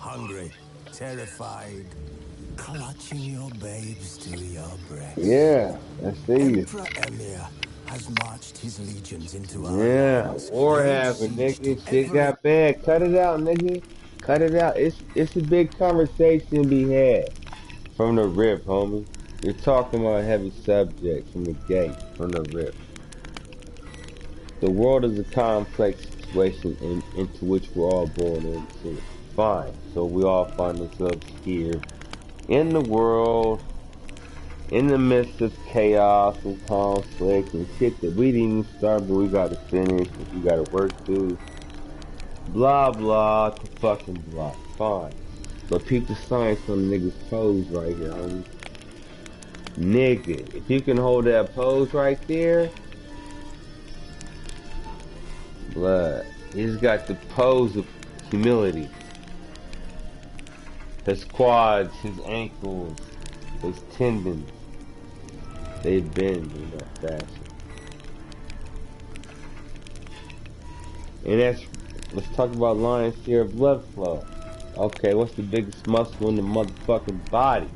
hungry, terrified, clutching your babes to your breast. Yeah, I see you. Emperor Emir has marched his legions into our Yeah, lands, war laid happened, siege to nigga. Shit every... got bad. Cut it out, nigga. Cut it out. It's a big conversation to be had from the rip, homie. You're talking about heavy subjects from the gate, from the rip. The world is a complex situation into which we're all born into. Fine. So we all find ourselves here in the world, in the midst of chaos and conflict and shit that we didn't even start, but we got to finish, we got to work through. Blah, blah, to fucking blah. Fine. But peep the science on the nigga's pose right here, homie. Nigga, if you can hold that pose right there, blood. He's got the pose of humility. His quads, his ankles, his tendons, they bend in that fashion. And let's talk about lion's share of blood flow. Okay, what's the biggest muscle in the motherfucking body?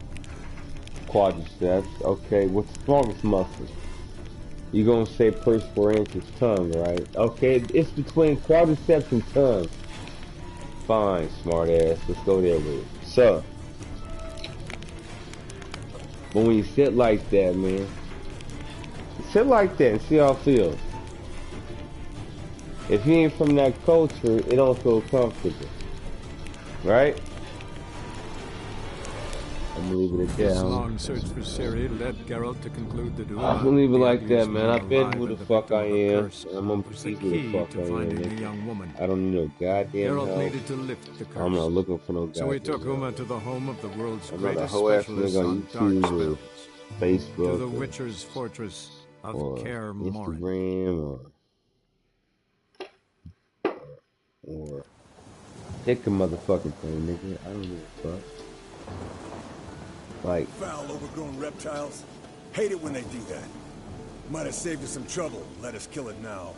Quadriceps. Okay, what's the strongest muscle? You're gonna say perforatus tongue, right? Okay, it's between quadriceps and tongue. Fine, smart ass. Let's go there with it. So, but when you sit like that, man, sit like that and see how it feels. If you ain't from that culture, it don't feel comfortable, right? I'm gonna leave it at that. This long search for Ciri led Geralt to conclude that I'm gonna leave it like that, man. I've been who the fuck I am, and I'm gonna be who the fuck I am, nigga. I don't need no goddamn help. Needed to lift the curse. I'm not looking for no goddamn So he took Uma to the home of the world's I'm not a greatest hoe ass specialist nigga on on dark YouTube spells. or Facebook To the Witcher's fortress of or Kaer Morhen. Instagram or pick a motherfucking thing, nigga. I don't give a fuck. Like foul, overgrown reptiles. Hate it when they do that. Might have saved us some trouble. Let us kill it now.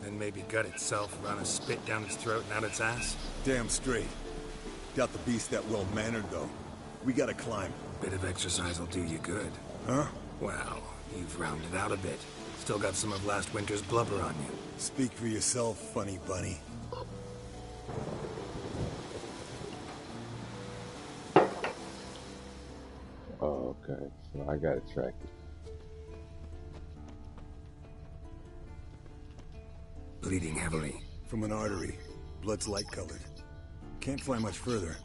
Then maybe gut itself, run a spit down its throat and out its ass. Damn straight. Doubt the beast that well-mannered, though. We gotta climb. Bit of exercise will do you good. Huh? Well, you've rounded out a bit. Still got some of last winter's blubber on you. Speak for yourself, funny bunny. oh, okay. So I gotta track it. Bleeding heavily. From an artery. Blood's light-colored. Can't fly much further.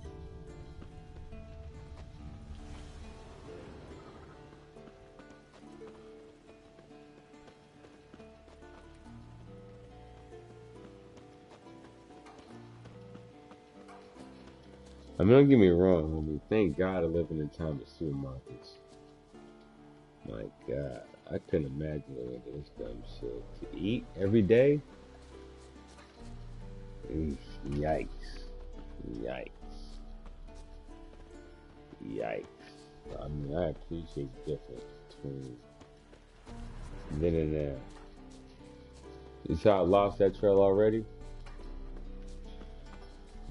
I mean, don't get me wrong, homie. Thank God I live in a time of supermarkets. My God, I couldn't imagine living this dumb shit. To eat every day? Yikes. Yikes. Yikes. I mean, I appreciate the difference between then and now. You saw I lost that trail already?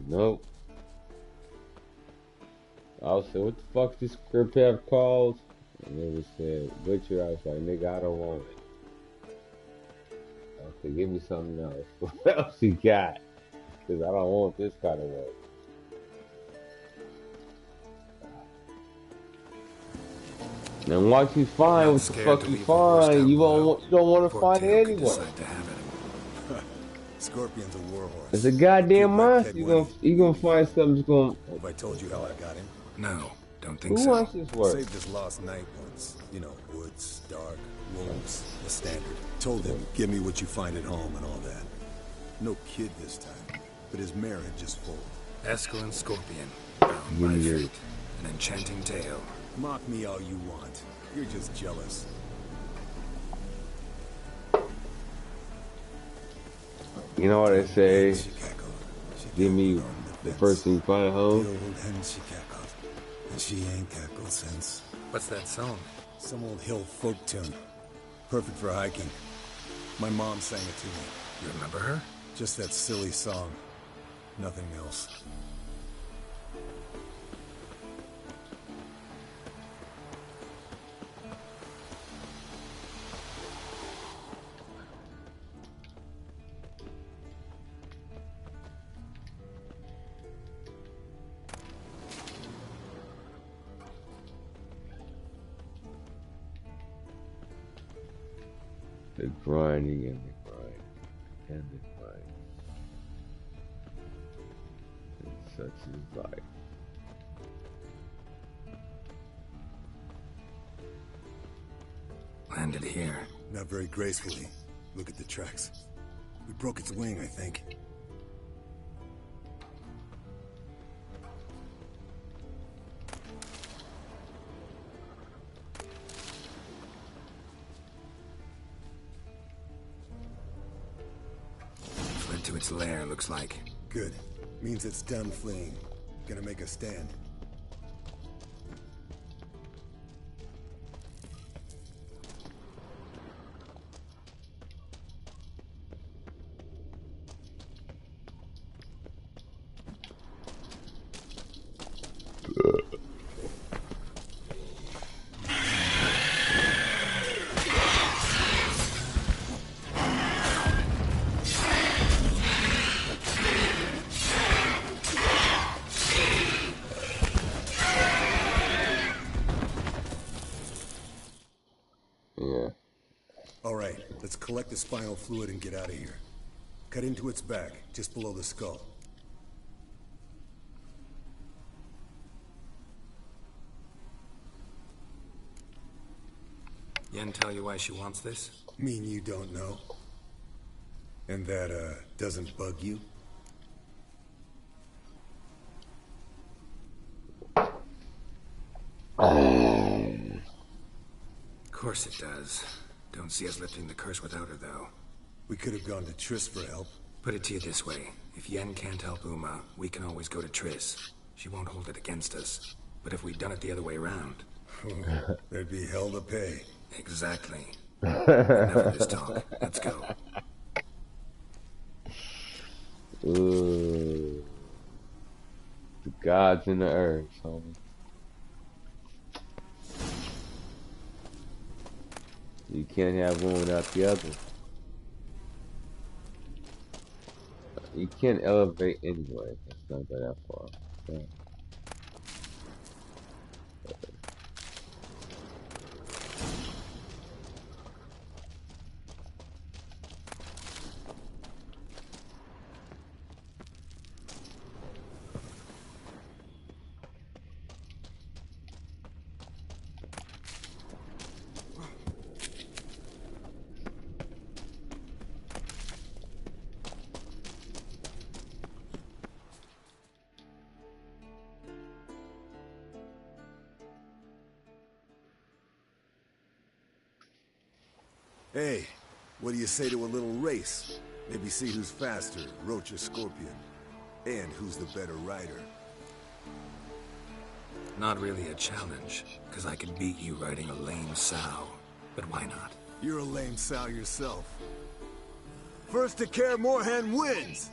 Nope. I was like, what the fuck is this career path called? And they was said, Butcher. I was like, nigga, I don't want it. Okay, give me something else. What else you got? Because I don't want this kind of work. And once you find what the fuck you find, you don't want to find it anyway. Scorpion's a warhorse. It's a goddamn monster. You gonna find something that's gonna. Have I told you how I got him? No, don't think Who so. wants this work? Saved his lost night once. You know, woods, dark, wolves, the standard. Told him, give me what you find at home and all that. No kid this time, but his marriage is full. Eskel and Scorpion, bound by fate. An enchanting tale. Mock me all you want. You're just jealous. You know what I say? Give me the first thing you find at home. The old hen she cackled, and she ain't cackled since. What's that song? Some old hill folk tune. Perfect for hiking. My mom sang it to me. You remember her? Just that silly song. Nothing else. The grinding and the grind and the grind. And such is life. Landed here. Not very gracefully. Look at the tracks. We broke its wing, I think. Fled to its lair, looks like. Good. Means it's done fleeing. Gonna make a stand. Yeah. All right, let's collect the spinal fluid and get out of here. Cut into its back, just below the skull. Yen tell you why she wants this? Mean you don't know? And that, doesn't bug you? Of course it does. Don't see us lifting the curse without her, though. We could have gone to Triss for help. Put it to you this way. If Yen can't help Uma, we can always go to Triss. She won't hold it against us. But if we'd done it the other way around... There'd be hell to pay. Exactly. Enough of this talk. Let's go. Ooh. The gods and the earth, homie. You can't have one without the other. You can't elevate anyway. Let's not go that far. Yeah. Hey, what do you say to a little race? Maybe see who's faster, Roach or Scorpion. And who's the better rider. Not really a challenge, because I could beat you riding a lame sow. But why not? You're a lame sow yourself. First to Kaer Morhen wins!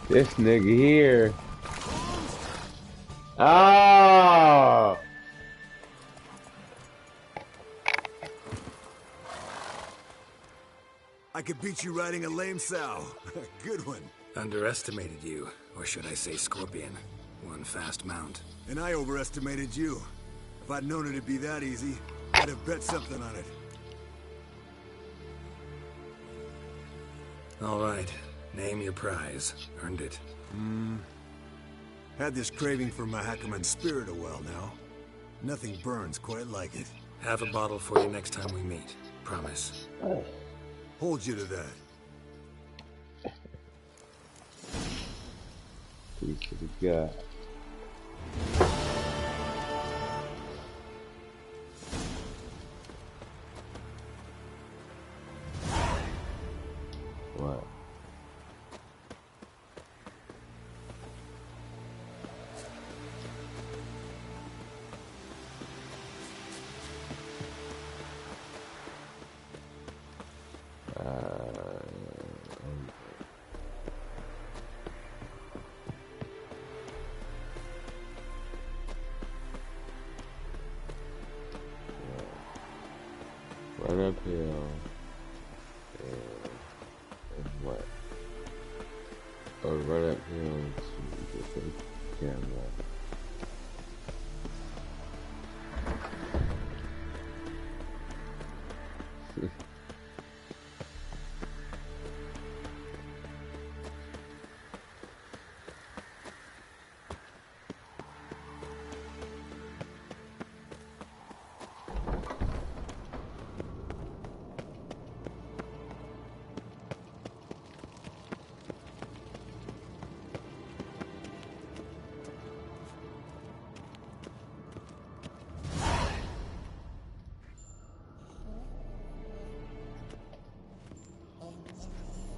This nigga here. Oh! I could beat you riding a lame sow. Good one. Underestimated you, or should I say Scorpion. One fast mount. And I overestimated you. If I'd known it'd be that easy, I'd have bet something on it. All right. Name your prize. Earned it. Had this craving for Mahakaman's spirit a while now. Nothing burns quite like it. Have a bottle for you next time we meet. Promise. Hold you to that. Peace to the God. What? Right uphill. And what? Oh, right uphill to get the camera.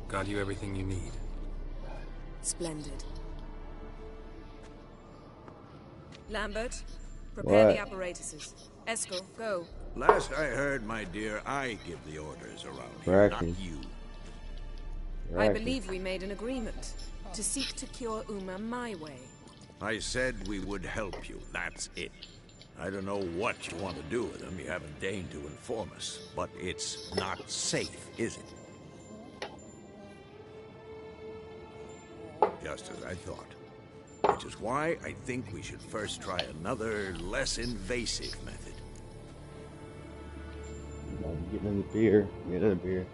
Got you everything you need. Splendid. Lambert, prepare the apparatuses. Eskel, go. Last I heard, my dear, I give the orders around here, not you. I believe we made an agreement to seek to cure Uma my way. I said we would help you, that's it. I don't know what you want to do with them, you haven't deigned to inform us. But it's not safe, is it? Just as I thought. Which is why I think we should first try another, less invasive method. Get another beer. Get another beer.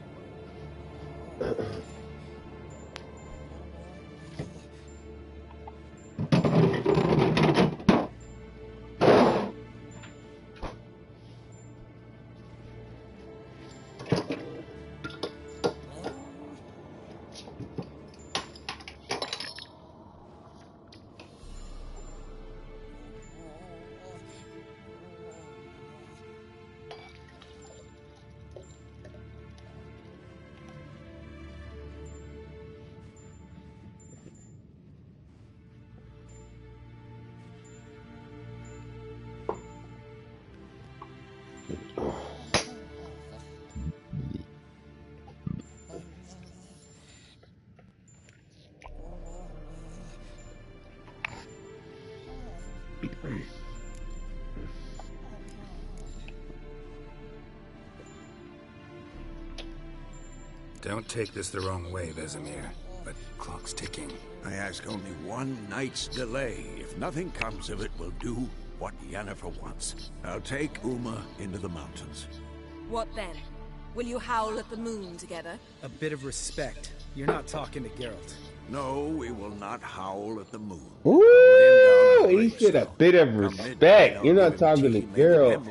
Don't take this the wrong way, Vesemir, but clock's ticking. I ask only one night's delay. If nothing comes of it, we'll do what Yennefer wants. I'll take Uma into the mountains. What then? Will you howl at the moon together? A bit of respect. You're not talking to Geralt. No, we will not howl at the moon. Ooh, he said a bit of respect. You're not talking to Geralt,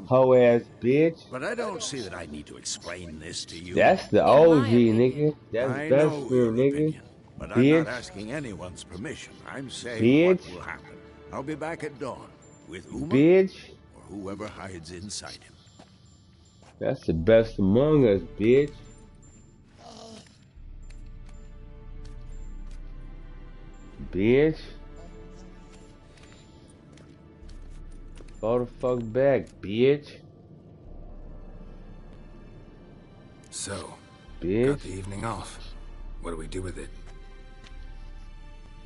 hoe ass bitch. But I don't see that I need to explain this to you. That's the OG, nigga. That's best friend, nigga. But bitch. I'm not asking anyone's permission. I'm saying bitch. What will happen. I'll be back at dawn with Uma bitch. Or whoever hides inside him. That's the best among us, bitch. Bitch. Fall the fuck back, bitch. So, bitch. Got the evening off. What do we do with it?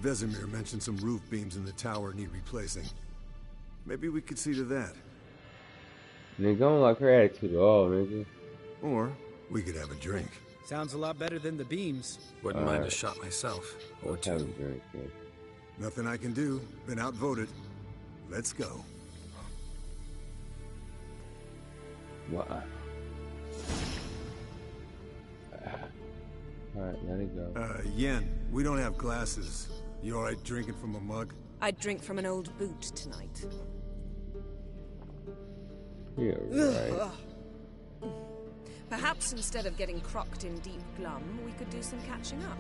Vesemir mentioned some roof beams in the tower need replacing. Maybe we could see to that. Nigga, I don't like her attitude at all, nigga. Or we could have a drink. Sounds a lot better than the beams. Wouldn't mind a shot myself. Or two. Drink, Nothing I can do. Been outvoted. Let's go. What? Alright, let it go. Yen, we don't have glasses. You alright drinking from a mug? I'd drink from an old boot tonight. Yeah, right. Perhaps instead of getting crocked in deep glum, we could do some catching up.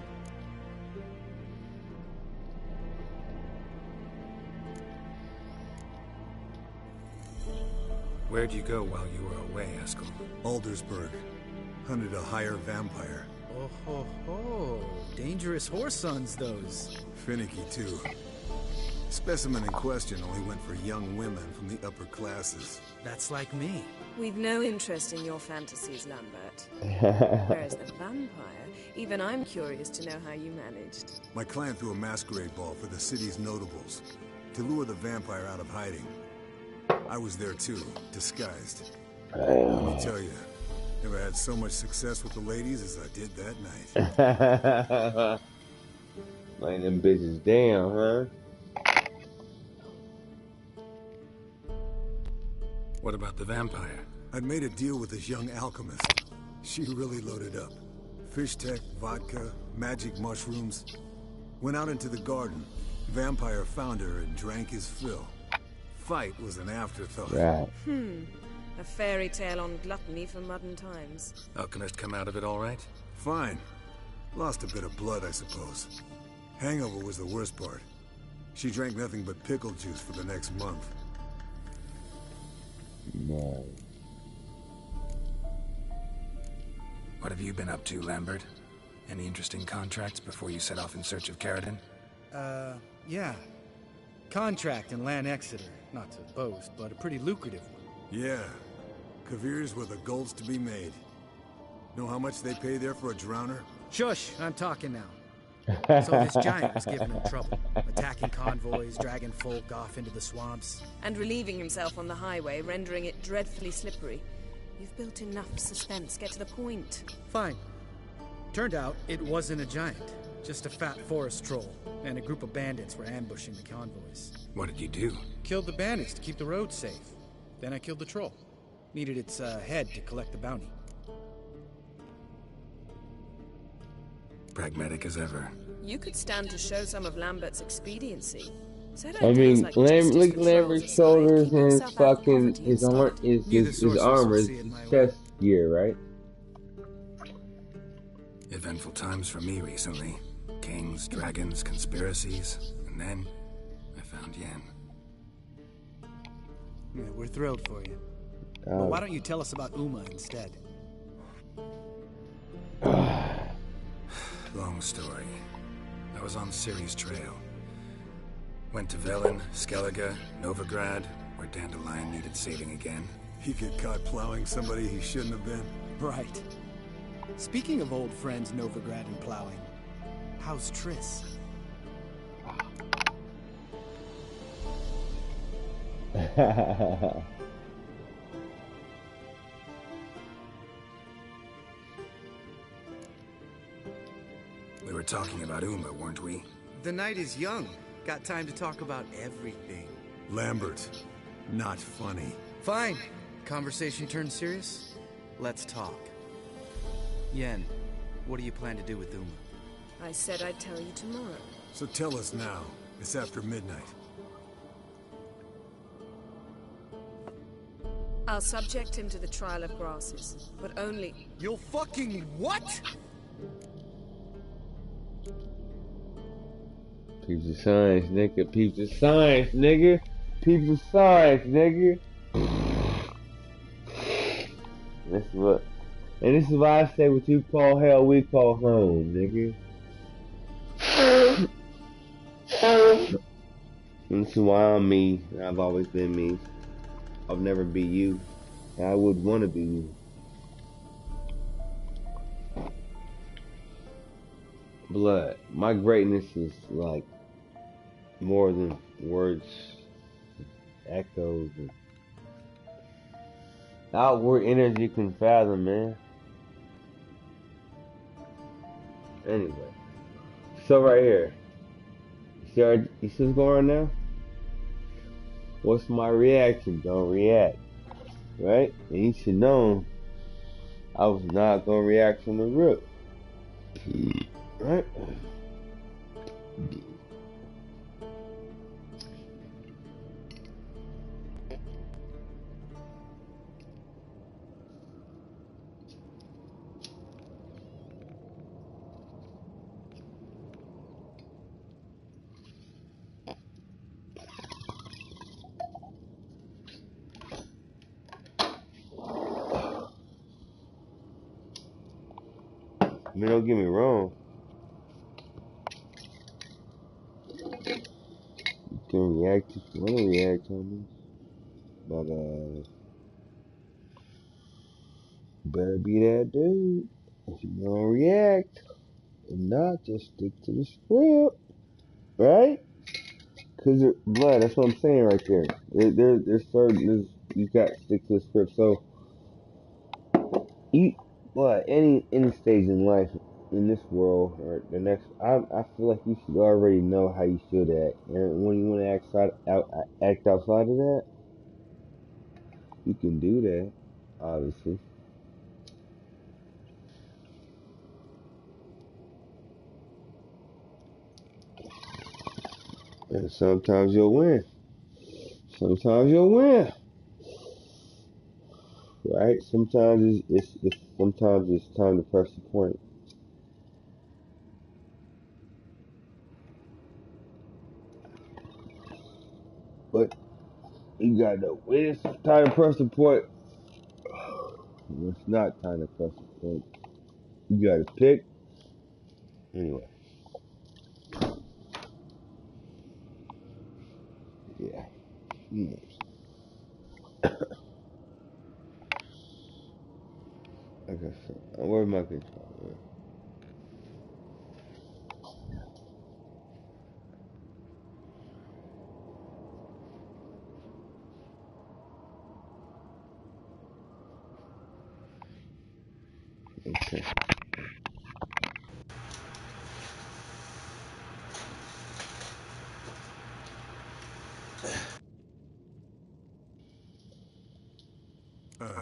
Where'd you go while you were away, Eskel? Aldersburg. Hunted a higher vampire. Oh ho ho. Dangerous horse sons, those. Finicky, too. Specimen in question only went for young women from the upper classes. That's like me. We've no interest in your fantasies, Lambert. Whereas the vampire, even I'm curious to know how you managed. My clan threw a masquerade ball for the city's notables to lure the vampire out of hiding. I was there too, disguised. Let me tell you, never had so much success with the ladies as I did that night. Laying them bitches down, huh? What about the vampire? I'd made a deal with this young alchemist. She really loaded up. Fish tech, vodka, magic mushrooms. Went out into the garden. Vampire found her and drank his fill. Fight was an afterthought. Right. A fairy tale on gluttony for modern times. Alchemist come out of it all right? Fine. Lost a bit of blood, I suppose. Hangover was the worst part. She drank nothing but pickle juice for the next month. No. What have you been up to, Lambert? Any interesting contracts before you set off in search of Caridin? Yeah. Contract in Lan Exeter. Not to boast, but a pretty lucrative one. Yeah. Kavir's were the golds to be made. Know how much they pay there for a drowner? Shush, I'm talking now. So this giant was giving him trouble, attacking convoys, dragging folk off into the swamps. And relieving himself on the highway, rendering it dreadfully slippery. You've built enough suspense. Get to the point. Fine. Turned out it wasn't a giant, just a fat forest troll, and a group of bandits were ambushing the convoys. What did you do? Killed the bandits to keep the road safe. Then I killed the troll. Needed its head to collect the bounty. Pragmatic as ever. You could stand to show some of Lambert's expediency. I mean, look at Lambert's shoulders and his fucking his armor, his chest gear, right? Eventful times for me recently. Kings, dragons, conspiracies, and then I found Yen. Yeah, we're thrilled for you. But why don't you tell us about Uma instead? Long story. I was on Ciri's trail. Went to Velen, Skellige, Novigrad, where Dandelion needed saving again. He get caught plowing somebody he shouldn't have been. Right. Speaking of old friends Novigrad and plowing, how's Triss? We were talking about Uma, weren't we? The night is young. Got time to talk about everything. Lambert, not funny. Fine. Conversation turned serious? Let's talk. Yen, what do you plan to do with Uma? I said I'd tell you tomorrow. So tell us now. It's after midnight. I'll subject him to the trial of grasses, but only... You'll fucking what? Peeps the science, nigga. Peeps the science, nigga. Peeps the science, nigga. This is what, and this is why I say what you call hell, we call home, nigga. This is why I'm me. I've always been me. I'll never be you. I would want to be you. Blood. My greatness is like more than words, echoes, and outward energy can fathom, man. Anyway, so right here, you see what's going on now? What's my reaction? Don't react, right? And you should know I was not gonna react from the rip, right? I mean, don't get me wrong. You can react if you want to react on this. But, better be that dude. If you gonna react, and not just stick to the script. Right? Cause blood, that's what I'm saying right there. There's certain, you got to stick to the script. So, any stage in life, in this world or the next, I feel like you should already know how you should act. And when you want to act outside of that, you can do that, obviously. And sometimes you'll win. Sometimes you'll win. Right? Sometimes sometimes it's time to press the point. But you gotta know when it's time to press the point. It's not time to press the point. You gotta pick. Anyway. Yeah. Like I said, where's my controller? Okay.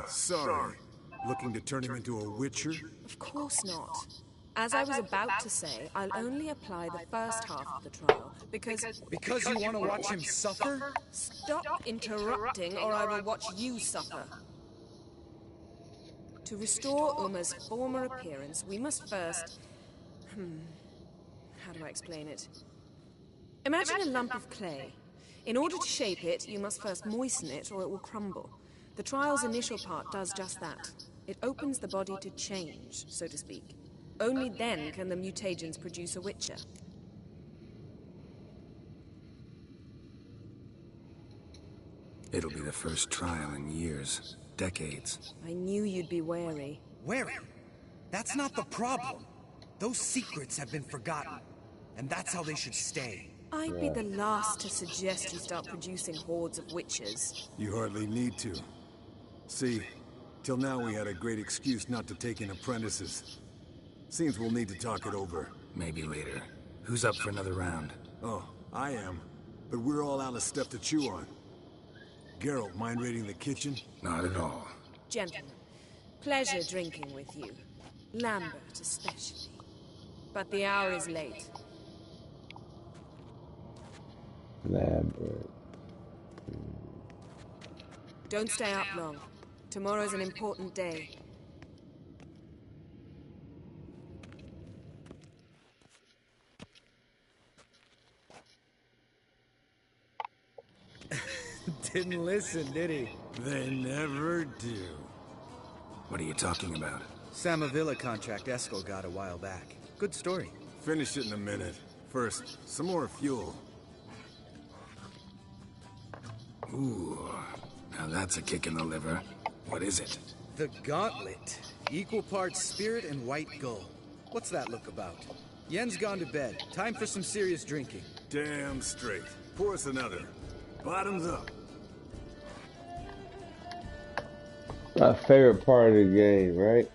Sorry. Looking to turn him into a witcher? Of course not. As I was about to say, I'll only apply the first half of the trial, because... Because you want to watch him suffer? Stop interrupting, or I will watch you suffer. To restore Uma's former appearance, we must first... How do I explain it? Imagine a lump of clay. In order to shape it, you must first moisten it, or it will crumble. The trial's initial part does just that. It opens the body to change, so to speak. Only then can the mutagens produce a witcher. It'll be the first trial in years, decades. I knew you'd be wary. Wary? That's not the problem. Those secrets have been forgotten, and that's how they should stay. I'd be the last to suggest you start producing hordes of witches. You hardly need to. See, till now we had a great excuse not to take in apprentices. Seems we'll need to talk it over. Maybe later. Who's up for another round? Oh, I am. But we're all out of stuff to chew on. Geralt, mind raiding the kitchen? Not at all. Gentlemen, pleasure drinking with you. Lambert especially. But the hour is late. Lambert. Don't stay up long. Tomorrow's an important day. Didn't listen, did he? They never do. What are you talking about? Samavilla contract Eskel got a while back. Good story. Finish it in a minute. First, some more fuel. Ooh, now that's a kick in the liver. What is it? The Gauntlet. Equal parts spirit and white gull. What's that look about? Yen's gone to bed. Time for some serious drinking. Damn straight. Pour us another. Bottoms up. My favorite part of the game, right?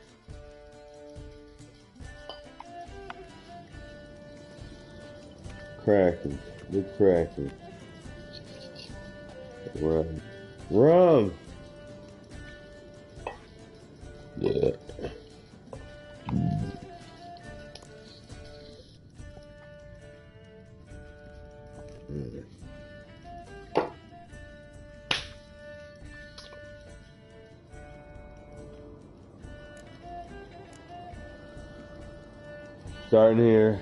Cracking. The cracking. Rum. Rum! Yeah. Starting here.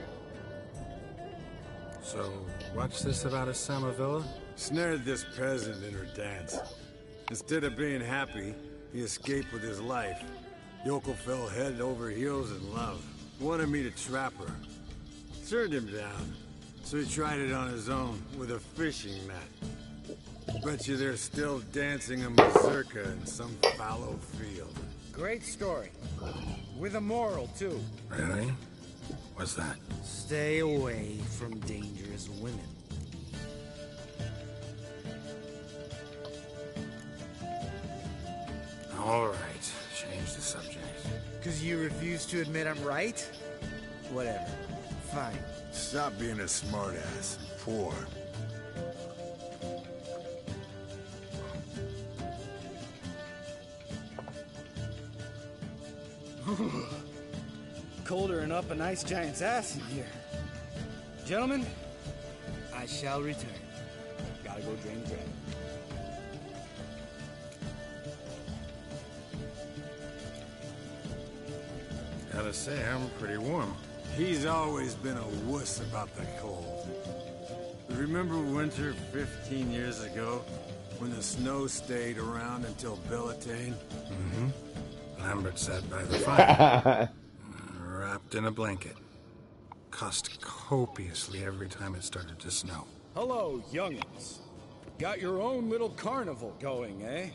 So, what's this about a Samavilla? Snared this peasant in her dance. Instead of being happy, he escaped with his life. Yokel fell head over heels in love. Wanted me to trap her. Turned him down. So he tried it on his own with a fishing net. Bet you they're still dancing a mazurka in some fallow field. Great story. With a moral, too. Really? What's that? Stay away from dangerous women. All right, change the subject. Because you refuse to admit I'm right? Whatever. Fine. Stop being a smartass. Poor. Colder and up a nice giant's ass in here. Gentlemen, I shall return. Gotta go drain the dragon. Gotta say, I'm pretty warm. He's always been a wuss about the cold. Remember winter 15 years ago? When the snow stayed around until Bellatane? Mm-hmm. Lambert sat by the fire, wrapped in a blanket. Cussed copiously every time it started to snow. Hello, young'uns. Got your own little carnival going, eh?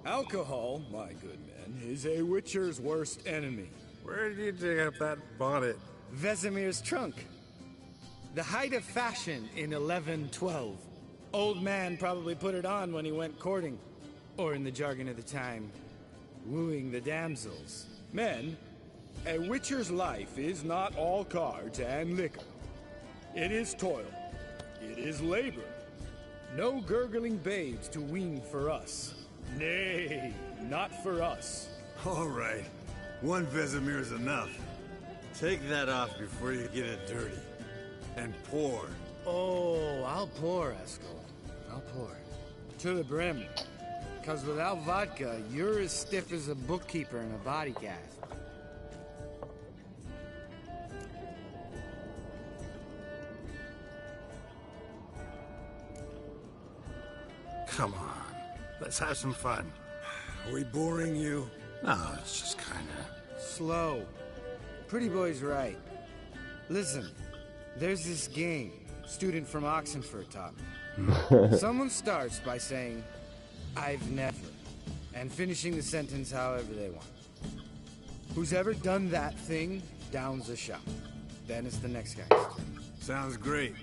Alcohol, my good men, is a witcher's worst enemy. Where did you dig up that bonnet? Vesemir's trunk. The height of fashion in 1112. Old man probably put it on when he went courting. Or in the jargon of the time, wooing the damsels. Men, a witcher's life is not all cards and liquor. It is toil. It is labor. No gurgling babes to wean for us. Nay, not for us. All right. One Vesemir's enough. Take that off before you get it dirty. And pour. Oh, I'll pour, Eskel. I'll pour. To the brim. Because without vodka, you're as stiff as a bookkeeper in a body cast. Come on, let's have some fun. Are we boring you? No, it's just kinda... Slow. Pretty boy's right. Listen, there's this game. Student from Oxenford taught me. Someone starts by saying, I've never, and finishing the sentence however they want. Who's ever done that thing downs a shot. Then it's the next guy's turn. Sounds great.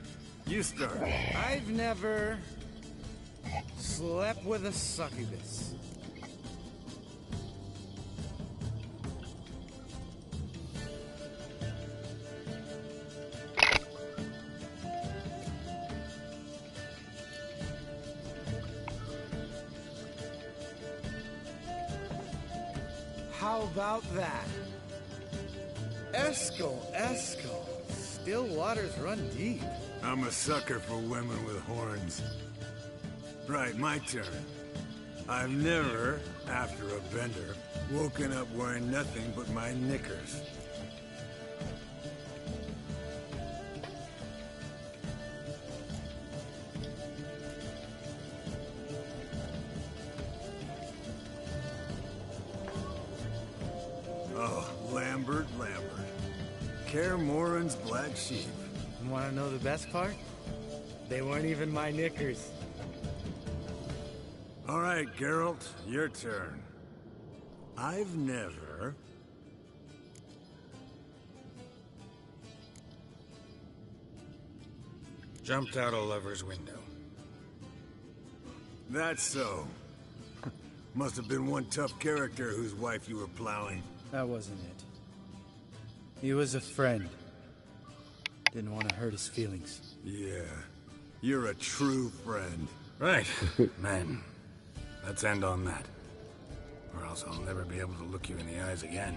You start. I've never slept with a succubus. How about that? Eskel. Still waters run deep. I'm a sucker for women with horns. Right, my turn. I've never, after a bender, woken up wearing nothing but my knickers. Oh, Lambert. Kaer Morhen's black sheep. Want to know the best part? They weren't even my knickers. All right, Geralt, your turn. I've never... Jumped out a lover's window. That's so. Must have been one tough character whose wife you were plowing. That wasn't it. He was a friend. Didn't want to hurt his feelings. Yeah, you're a true friend. Right, man. Let's end on that. Or else I'll never be able to look you in the eyes again.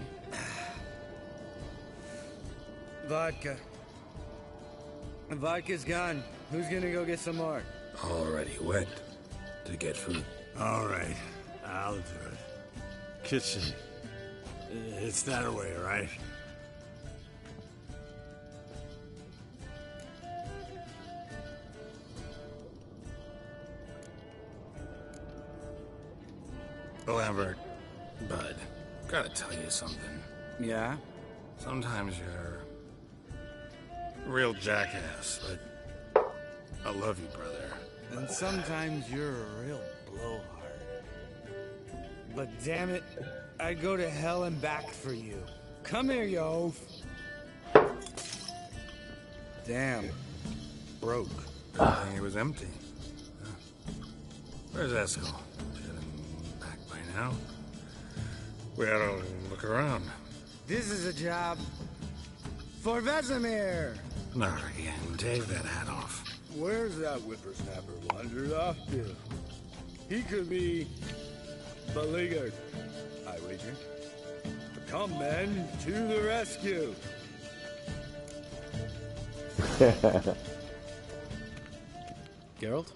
Vodka. Vodka's gone. Who's gonna go get some more? Already went to get food. All right, I'll do it. Kitchen. It's that way, right? Lambert, bud, gotta tell you something. Yeah? Sometimes you're a real jackass, but I love you, brother. And sometimes you're a real blowhard. But damn it, I'd go to hell and back for you. Come here, you oaf. Damn. Broke. Good thing it was empty. Huh. Where's Eskel? Should have been back by now. We ought to look around. This is a job for Vesemir. Not again. Take that hat off. Where's that whippersnapper wandered off to? He could be beleaguered, I wager. Come, men, to the rescue. Geralt?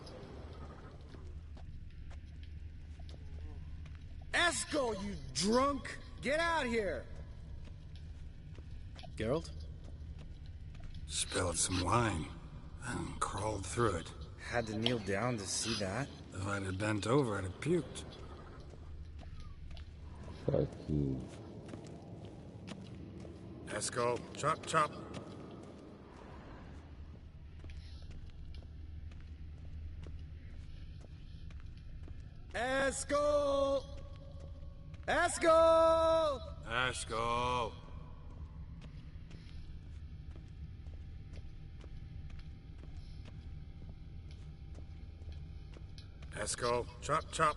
Eskel, you drunk! Get out here! Geralt? Spilled some wine and crawled through it. Had to kneel down to see that. If I'd have bent over, I'd have puked. Fuck you. Eskel, chop, chop. Eskel! Eskel! Eskel! Eskel, chop, chop.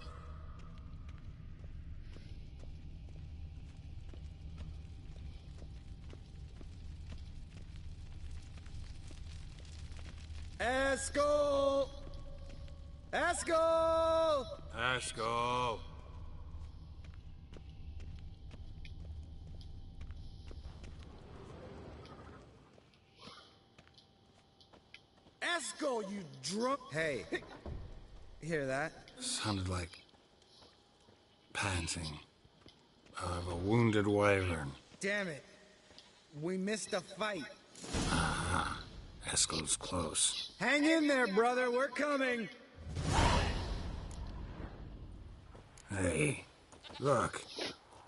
Eskel! Eskel! Eskel! Eskel, you drunk! Hey, hear that? Sounded like panting of a wounded wyvern. Damn it. We missed a fight. Aha. Eskel's close. Hang in there, brother. We're coming. Hey, look.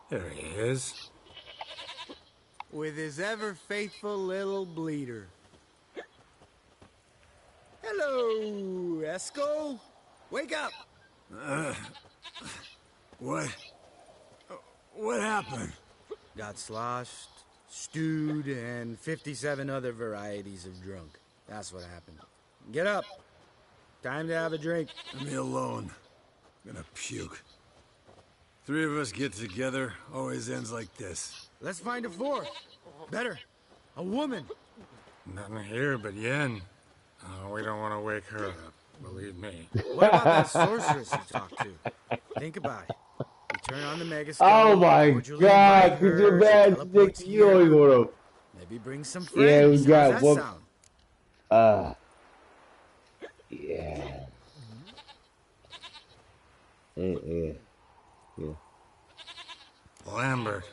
There he is. With his ever-faithful little bleeder. Hello, Eskel. Wake up. What happened? Got sloshed, stewed, and 57 other varieties of drunk. That's what happened. Get up. Time to have a drink. Leave me alone. I'm gonna puke. Three of us get together, always ends like this. Let's find a fourth. Better. A woman. Nothing here but Yen. Oh, we don't want to wake her up, believe me. What about that sorceress you talked to? Think about it. You turn on the megascope. Oh my god, could you imagine? You don't even wanna. Maybe bring some friends. Yeah, we got How's one. that sound? Yeah. Yeah. Lambert,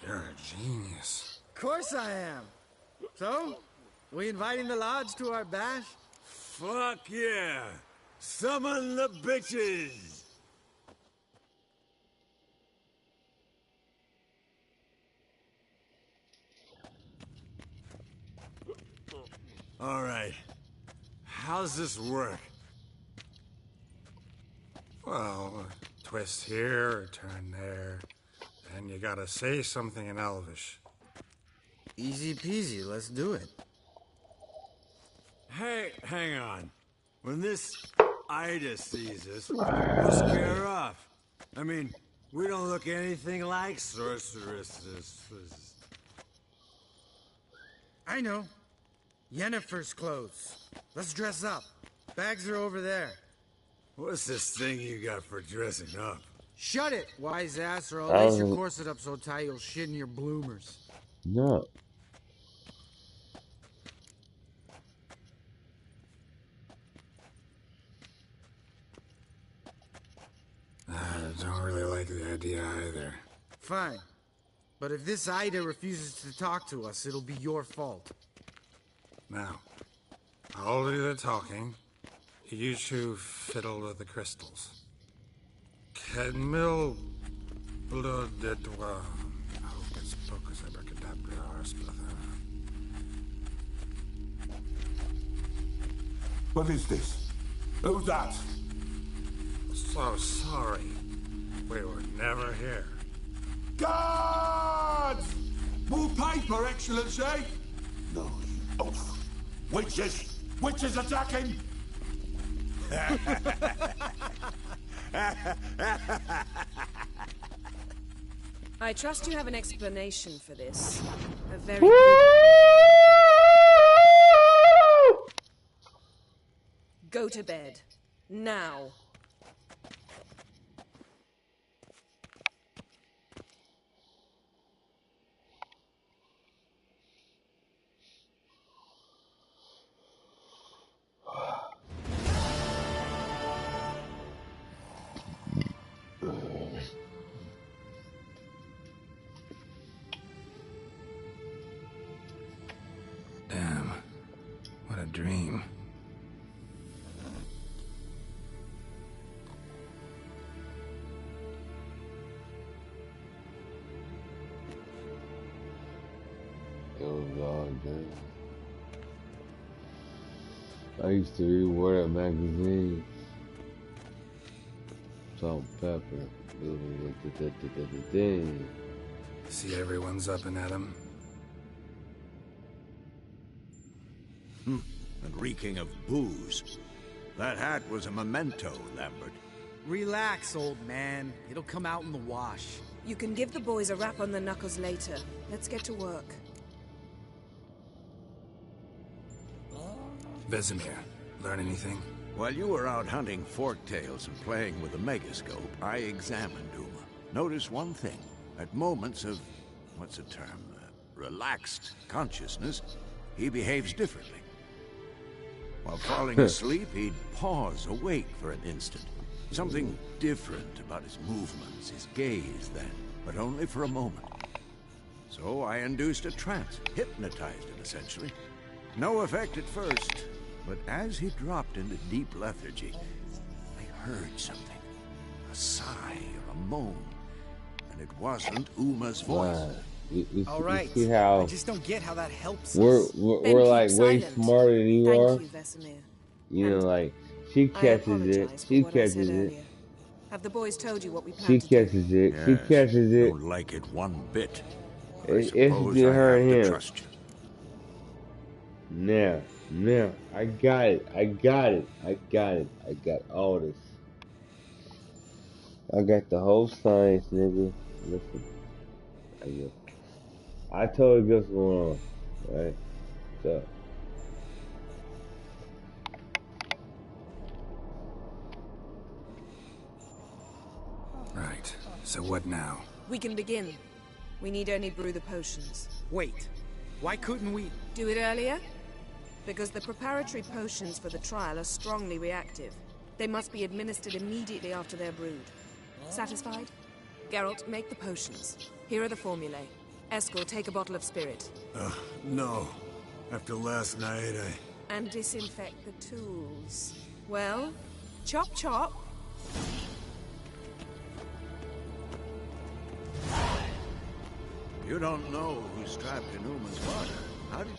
you're a genius. Of course I am. So, we inviting the lodge to our bash? Fuck yeah! Summon the bitches! Alright. How's this work? Well, twist here or turn there, and you gotta say something in Elvish. Easy peasy, let's do it. Hey, hang on. When this Ida sees us, we'll scare her off. I mean, we don't look anything like sorceresses. I know. Yennefer's clothes. Let's dress up. Bags are over there. What's this thing you got for dressing up? Shut it, wise ass, or I'll lace your corset up so tight you'll shit in your bloomers. No. I don't really like the idea either. Fine. But if this Ida refuses to talk to us, it'll be your fault. Now, I'll do the talking. You two fiddle with the crystals. Cadmil blood de doigt. Hocus pocus abracadabra. What is this? Who's that? So sorry. We were never here. Guards! More paper, Excellency! No, you oaf. Witches! Witches attacking! I trust you have an explanation for this. A very good one. Go to bed. Now. Damn. What a dream. It was all good. I used to read Word magazines. Salt and pepper. See everyone's up and at 'em. And reeking of booze. That hat was a memento, Lambert. Relax, old man. It'll come out in the wash. You can give the boys a rap on the knuckles later. Let's get to work. Vesemir, learn anything? While you were out hunting forktails and playing with the megascope, I examined Uma. Notice one thing. At moments of, what's the term, relaxed consciousness, he behaves differently. While falling asleep, he'd pause, awake for an instant. Something different about his movements, his gaze then, but only for a moment. So I induced a trance, hypnotized him essentially. No effect at first, but as he dropped into deep lethargy, I heard something. A sigh or a moan. And it wasn't Uma's voice. All right. See how I just don't get how that helps we're us. like way smarter than you are. Thank you, Vesemir. You know, like she catches it. She catches it. Have the boys told you what we plan She to do? catches it. Yes, She catches it. Don't like it one bit. I It's suppose between I her and have to him. trust you. Now, I got it. I got all this. I got the whole science, nigga. Listen. I told you what's going on, right? So. Right. So what now? We can begin. We need only brew the potions. Wait, why couldn't we? Do it earlier? Because the preparatory potions for the trial are strongly reactive. They must be administered immediately after they're brewed. Satisfied? Geralt, make the potions. Here are the formulae. Eskel, take a bottle of spirit. No. After last night, And disinfect the tools. Well, chop chop. You don't know who's trapped in Uma's water. How did...